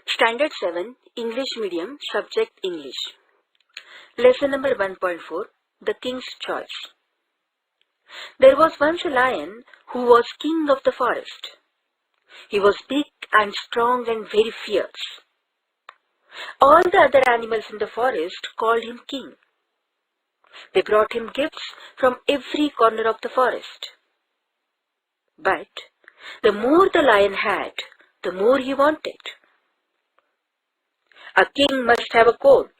Standard 7, English Medium, Subject English. Lesson number 1.4, The King's Choice. There was once a lion who was king of the forest. He was big and strong and very fierce. All the other animals in the forest called him king. They brought him gifts from every corner of the forest. But the more the lion had, the more he wanted. A king must have a coat,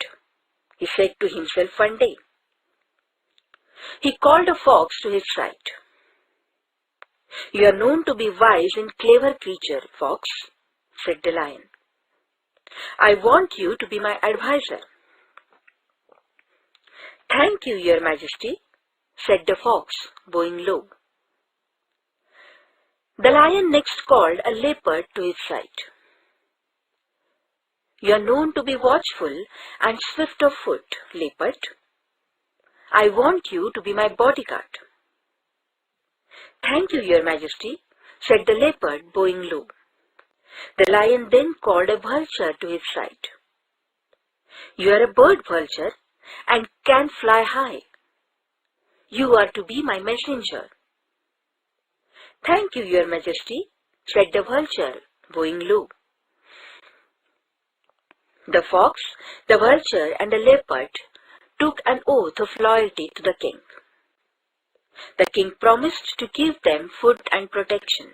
he said to himself one day. He called a fox to his side. You are known to be wise and clever creature, fox, said the lion. I want you to be my advisor. Thank you, your majesty, said the fox, bowing low. The lion next called a leopard to his side. You are known to be watchful and swift of foot, leopard. I want you to be my bodyguard. Thank you, your majesty, said the leopard, bowing low. The lion then called a vulture to his side. You are a bird, vulture, and can fly high. You are to be my messenger. Thank you, your majesty, said the vulture, bowing low. The fox, the vulture, and the leopard took an oath of loyalty to the king. The king promised to give them food and protection.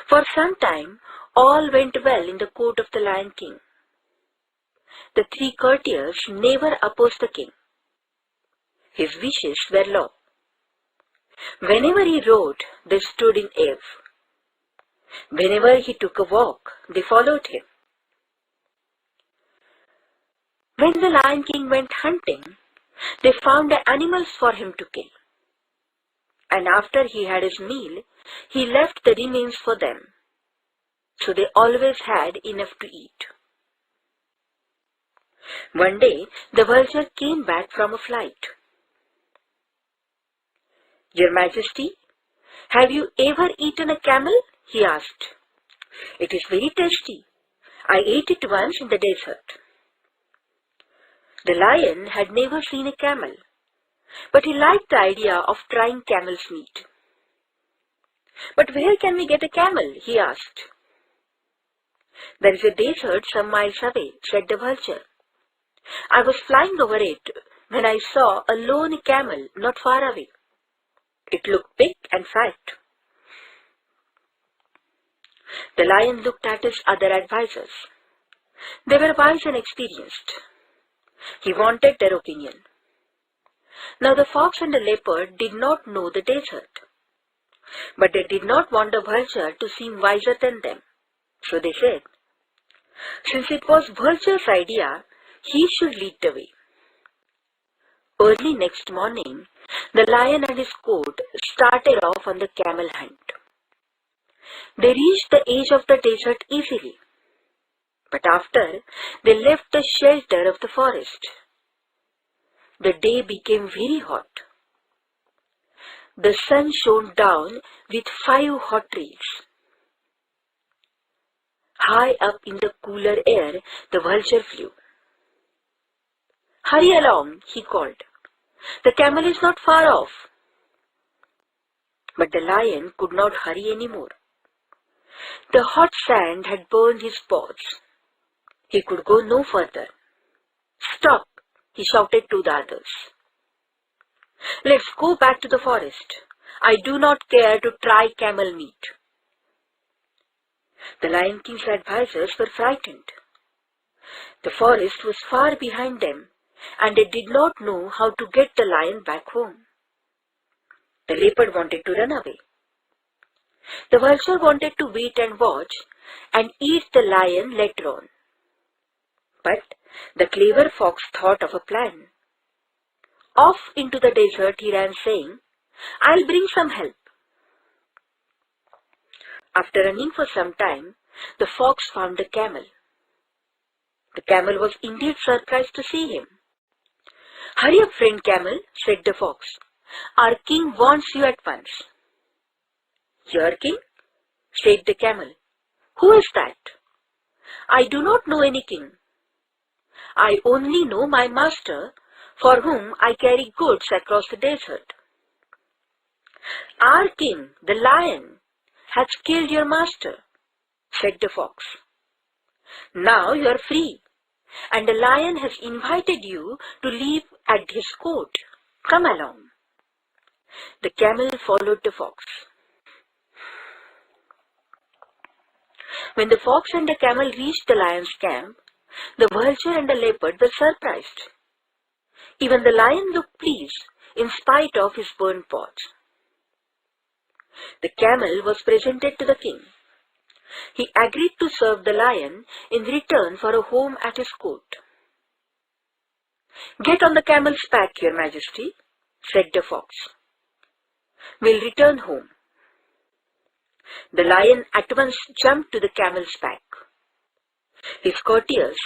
For some time, all went well in the court of the Lion King. The three courtiers never opposed the king. His wishes were law. Whenever he rode, they stood in awe. Whenever he took a walk, they followed him. When the Lion King went hunting, they found the animals for him to kill. And after he had his meal, he left the remains for them. So they always had enough to eat. One day, the vulture came back from a flight. Your Majesty, have you ever eaten a camel? He asked. It is very tasty. I ate it once in the desert. The lion had never seen a camel, but he liked the idea of trying camel's meat. But where can we get a camel? He asked. There is a desert some miles away, said the vulture. I was flying over it when I saw a lone camel not far away. It looked big and fat. The lion looked at his other advisors. They were wise and experienced. He wanted their opinion. Now the fox and the leopard did not know the desert, but they did not want the vulture to seem wiser than them. So they said, since it was vulture's idea, he should lead the way. Early next morning, the lion and his court started off on the camel hunt. They reached the edge of the desert easily. But after, they left the shelter of the forest. The day became very hot. The sun shone down with 5 hot rays. High up in the cooler air, the vulture flew. Hurry along, he called. The camel is not far off. But the lion could not hurry anymore. The hot sand had burned his paws. He could go no further. Stop, he shouted to the others. Let's go back to the forest. I do not care to try camel meat. The Lion King's advisors were frightened. The forest was far behind them, and they did not know how to get the lion back home. The leopard wanted to run away. The vulture wanted to wait and watch and eat the lion later on. But the clever fox thought of a plan. Off into the desert he ran, saying, I'll bring some help. After running for some time, the fox found the camel. The camel was indeed surprised to see him. Hurry up, friend camel, said the fox. Our king wants you at once. Your king? Said the camel. Who is that? I do not know any king. I only know my master, for whom I carry goods across the desert. Our king, the lion, has killed your master, said the fox. Now you are free, and the lion has invited you to live at his court. Come along. The camel followed the fox. When the fox and the camel reached the lion's camp, the vulture and the leopard were surprised. Even the lion looked pleased in spite of his burnt paws. The camel was presented to the king. He agreed to serve the lion in return for a home at his court. Get on the camel's back, your majesty, said the fox. We'll return home. The lion at once jumped to the camel's back. His courtiers,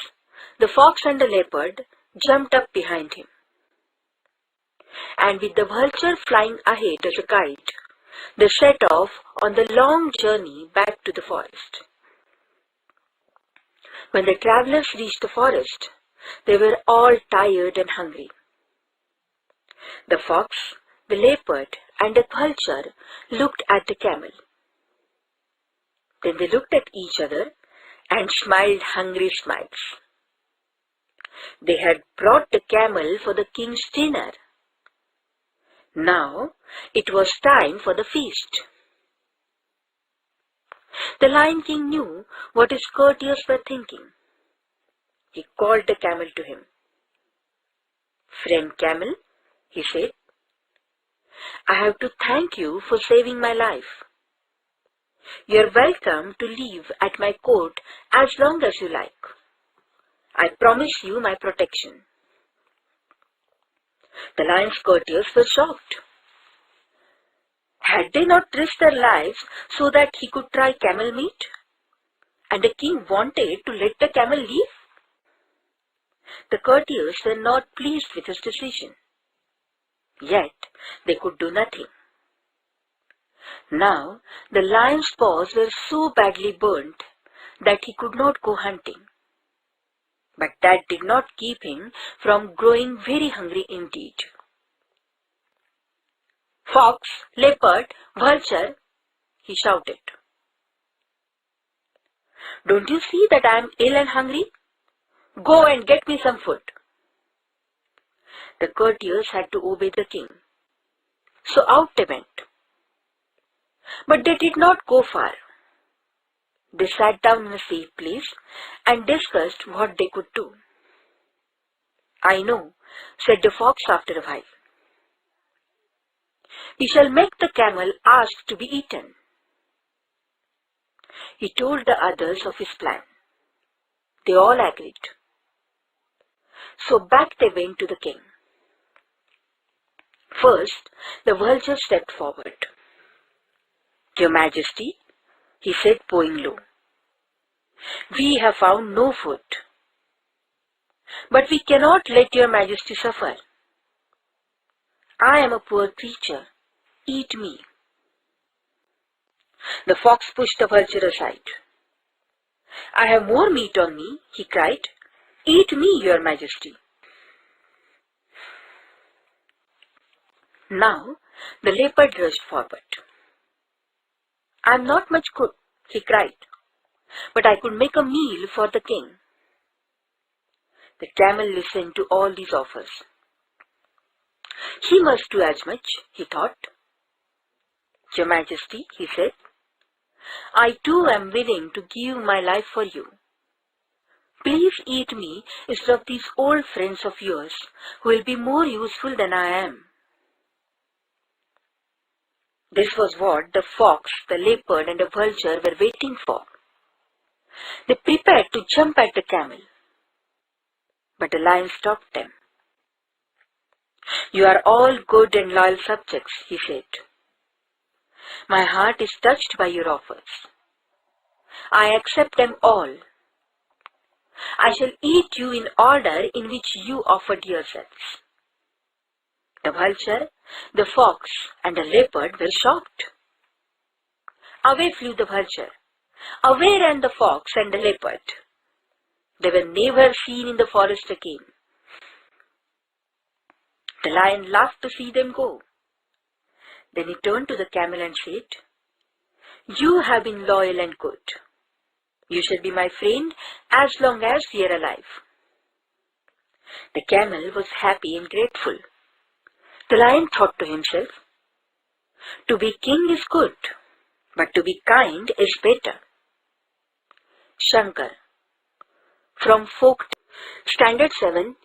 the fox and the leopard, jumped up behind him. And with the vulture flying ahead as a guide, they set off on the long journey back to the forest. When the travelers reached the forest, they were all tired and hungry. The fox, the leopard, and the vulture looked at the camel. Then they looked at each other and smiled hungry smiles. They had brought the camel for the king's dinner. Now it was time for the feast. The Lion King knew what his courtiers were thinking. He called the camel to him. Friend camel, he said, I have to thank you for saving my life. You are welcome to live at my court as long as you like. I promise you my protection. The lion's courtiers were shocked. Had they not risked their lives so that he could try camel meat? And the king wanted to let the camel live? The courtiers were not pleased with his decision. Yet they could do nothing. Now the lion's paws were so badly burnt that he could not go hunting. But that did not keep him from growing very hungry indeed. Fox, leopard, vulture, he shouted. Don't you see that I am ill and hungry? Go and get me some food. The courtiers had to obey the king. So out they went. But they did not go far. They sat down in a safe place and discussed what they could do. I know, said the fox after a while. We shall make the camel ask to be eaten. He told the others of his plan. They all agreed. So back they went to the king. First, the vulture stepped forward. Your Majesty, he said, bowing low, we have found no food. But we cannot let your Majesty suffer. I am a poor creature. Eat me. The fox pushed the vulture aside. I have more meat on me, he cried. Eat me, your Majesty. Now the leopard rushed forward. I am not much good, he cried, but I could make a meal for the king. The camel listened to all these offers. He must do as much, he thought. Your Majesty, he said, I too am willing to give my life for you. Please eat me instead of these old friends of yours who will be more useful than I am. This was what the fox, the leopard, and the vulture were waiting for. They prepared to jump at the camel. But the lion stopped them. You are all good and loyal subjects, he said. My heart is touched by your offers. I accept them all. I shall eat you in order in which you offered yourselves. The vulture, the fox, and the leopard were shocked. Away flew the vulture. Away ran the fox and the leopard. They were never seen in the forest again. The lion laughed to see them go. Then he turned to the camel and said, "You have been loyal and good. You shall be my friend as long as we are alive." The camel was happy and grateful. The lion thought to himself, "To be king is good, but to be kind is better." Shankar, from Folk Standard 7